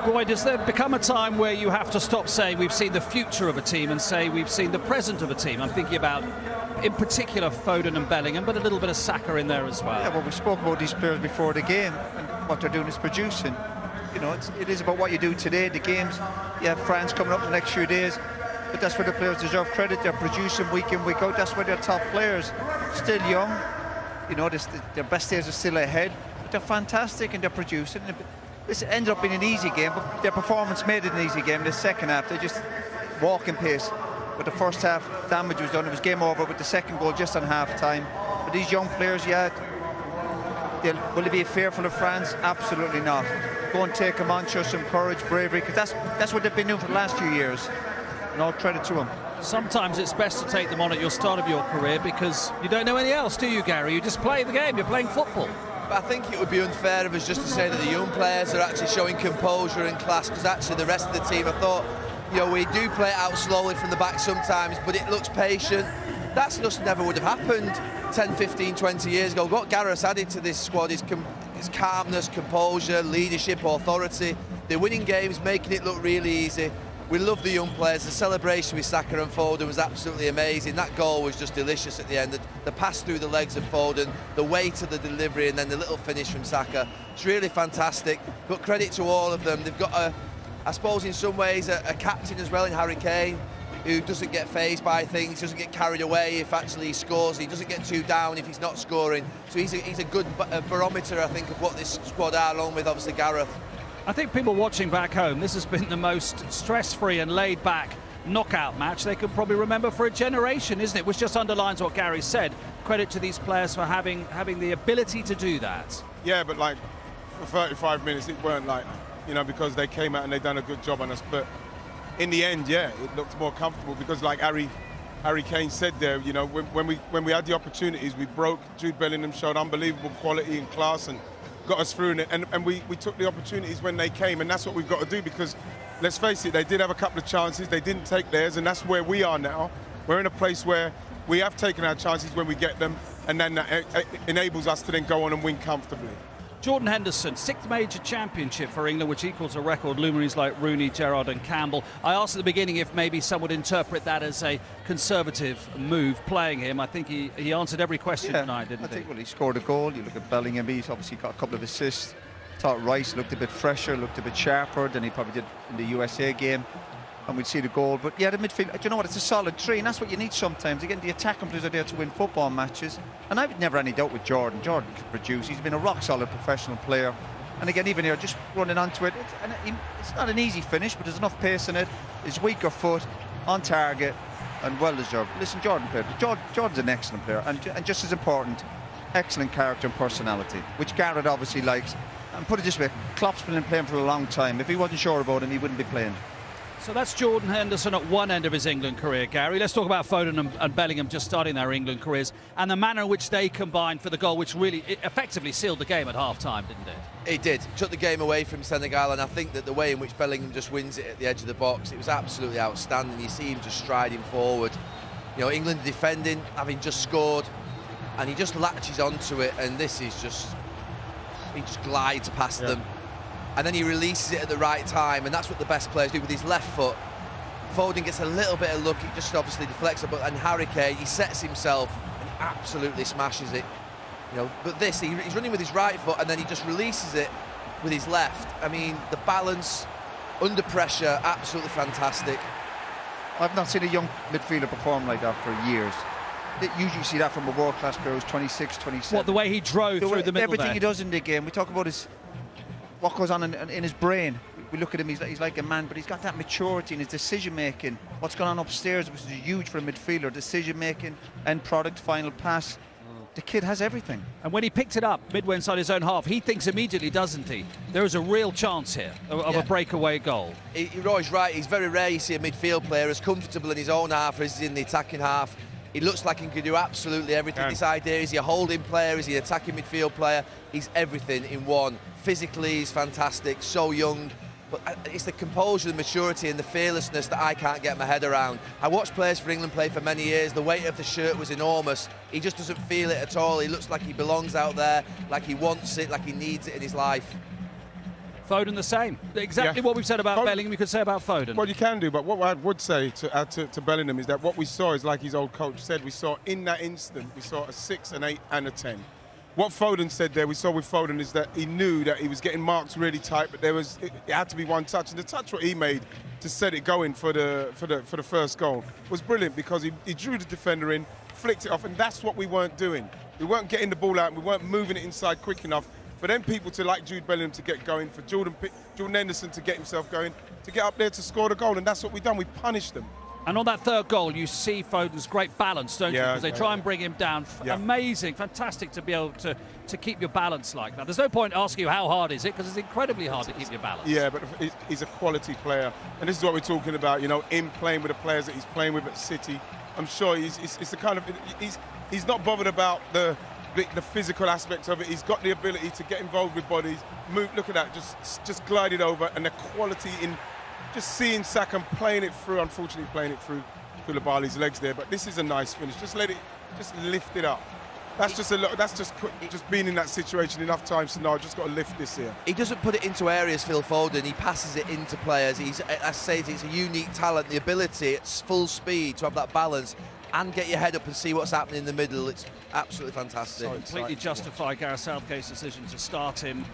Roy, does there become a time where you have to stop saying we've seen the future of a team and say we've seen the present of a team? I'm thinking about, in particular, Foden and Bellingham, but a little bit of Saka in there as well. Yeah, well, we spoke about these players before the game, and what they're doing is producing. You know, it is about what you do today. The games, you have France coming up in the next few days, but that's where the players deserve credit. They're producing week in, week out. That's where they're top players. Still young, you know, their best days are still ahead. But they're fantastic and they're producing. This ended up being an easy game, but their performance made it an easy game. The second half, they just walking pace. But the first half, damage was done. It was game over with the second goal just on half time. But these young players, yeah, will they be fearful of France? Absolutely not. Go and take them on, show some courage, bravery, because that's what they've been doing for the last few years. And all credit to them. Sometimes it's best to take them on at your start of your career because you don't know anything else, do you, Gary? You just play the game, you're playing football. But I think it would be unfair of us just to say that the young players are actually showing composure and class, because actually the rest of the team, I thought, you know, we do play it out slowly from the back sometimes, but it looks patient. That's just never would have happened 10, 15, 20 years ago. What Gareth's added to this squad is calmness, composure, leadership, authority. They're winning games, making it look really easy. We love the young players. The celebration with Saka and Foden was absolutely amazing. That goal was just delicious at the end. The pass through the legs of Foden, the weight of the delivery, and then the little finish from Saka. It's really fantastic. But credit to all of them. They've got, I suppose in some ways, a captain as well in Harry Kane, who doesn't get fazed by things, doesn't get carried away if actually he scores. He doesn't get too down if he's not scoring. So he's a good barometer, I think, of what this squad are, along with obviously Gareth. I think people watching back home, this has been the most stress-free and laid-back knockout match they could probably remember for a generation, isn't it? Which just underlines what Gary said. Credit to these players for having the ability to do that. Yeah, but like for 35 minutes, it weren't like, you know, because they came out and they done a good job on us. But in the end, yeah, it looked more comfortable because, like Harry Kane said there, you know, when we had the opportunities, we broke. Jude Bellingham showed unbelievable quality and class and got us through in it, and we took the opportunities when they came, and that's what we've got to do, because let's face it, they did have a couple of chances, they didn't take theirs, and that's where we are now. We're in a place where we have taken our chances when we get them, and then that enables us to then go on and win comfortably. Jordan Henderson, 6th major championship for England, which equals a record luminaries like Rooney, Gerrard and Campbell. I asked at the beginning if maybe some would interpret that as a conservative move, playing him. I think he answered every question tonight, didn't he? I think, well, he scored a goal. You look at Bellingham, he's obviously got a couple of assists. Thought Wright looked a bit fresher, looked a bit sharper than he probably did in the USA game. And we'd see the goal. But yeah, the midfield, do you know what, it's a solid three, and that's what you need sometimes. Again, the attacking players are there to win football matches. And I've never any doubt with Jordan. Jordan can produce. He's been a rock-solid professional player. And again, even here, just running onto it, it's not an easy finish, but there's enough pace in it. His weaker foot, on target, and well-deserved. Listen, Jordan played. Jordan's an excellent player, and just as important, excellent character and personality, which Gareth obviously likes. And put it this way, Klopp's been playing for a long time. If he wasn't sure about him, he wouldn't be playing. So that's Jordan Henderson at one end of his England career, Gary. Let's talk about Foden and Bellingham just starting their England careers and the manner in which they combined for the goal, which really effectively sealed the game at half-time, didn't it? It did. Took the game away from Senegal, and I think that the way in which Bellingham just wins it at the edge of the box, it was absolutely outstanding. You see him just striding forward. You know, England defending, having just scored, and he just latches onto it, and this is just, he just glides past them. And then he releases it at the right time, and that's what the best players do with his left foot. Foden gets a little bit of luck, he just obviously deflects it, and Harry Kane, he sets himself and absolutely smashes it. You know, but this, he's running with his right foot, and then he just releases it with his left. I mean, the balance under pressure, absolutely fantastic. I've not seen a young midfielder perform like that for years. You usually see that from a world-class player who's 26, 27. What, the way he drove through the middle everything there? he does in the game. We talk about what goes on in his brain. We look at him, he's like a man, but he's got that maturity in his decision-making. What's going on upstairs, which is huge for a midfielder, decision-making, end product, final pass. The kid has everything. And when he picked it up midway inside his own half, he thinks immediately, doesn't he? There is a real chance here of a breakaway goal. Roy's right, it's very rare you see a midfield player as comfortable in his own half as he's in the attacking half. He looks like he can do absolutely everything. This idea, is he a holding player, is he an attacking midfield player? He's everything in one. Physically, he's fantastic, so young. But it's the composure, the maturity and the fearlessness that I can't get my head around. I watched players for England play for many years. The weight of the shirt was enormous. He just doesn't feel it at all. He looks like he belongs out there, like he wants it, like he needs it in his life. Foden the same. Exactly Yeah. what we've said about Foden- Bellingham, we could say about Foden. Well, you can do, but what I would say to add to Bellingham is that what we saw is, like his old coach said, we saw in that instant, we saw a 6, an 8 and a 10. What Foden said there, we saw with Foden, is that he knew that he was getting marks really tight, but it had to be one touch, and the touch what he made to set it going for the first goal was brilliant, because he drew the defender in, flicked it off, and that's what we weren't doing. We weren't getting the ball out, and we weren't moving it inside quick enough for them people to, like Jude Bellingham, to get going, for Jordan Henderson to get himself going, to get up there to score the goal, and that's what we've done. We punished them. And on that third goal, you see Foden's great balance, don't you? Yeah, Because they try and bring him down. Yeah. Amazing, fantastic to be able to keep your balance like that. There's no point asking you how hard is it, because it's incredibly hard to keep your balance. Yeah, but he's a quality player, and this is what we're talking about. You know, him playing with the players that he's playing with at City. I'm sure it's the kind of he's not bothered about the physical aspects of it. He's got the ability to get involved with bodies, move. Look at that, just glided over, and the quality in just seeing Saka playing it through. Unfortunately, playing it through Koulibaly's legs there. But this is a nice finish. Just lift it up. That's just a lot. That's just being in that situation enough times to know. Just got to lift this here. He doesn't put it into areas, Phil Foden. He passes it into players. As I say, it's a unique talent, the ability at full speed to have that balance and get your head up and see what's happening in the middle. It's absolutely fantastic. So completely justify Gareth Southgate's decision to start him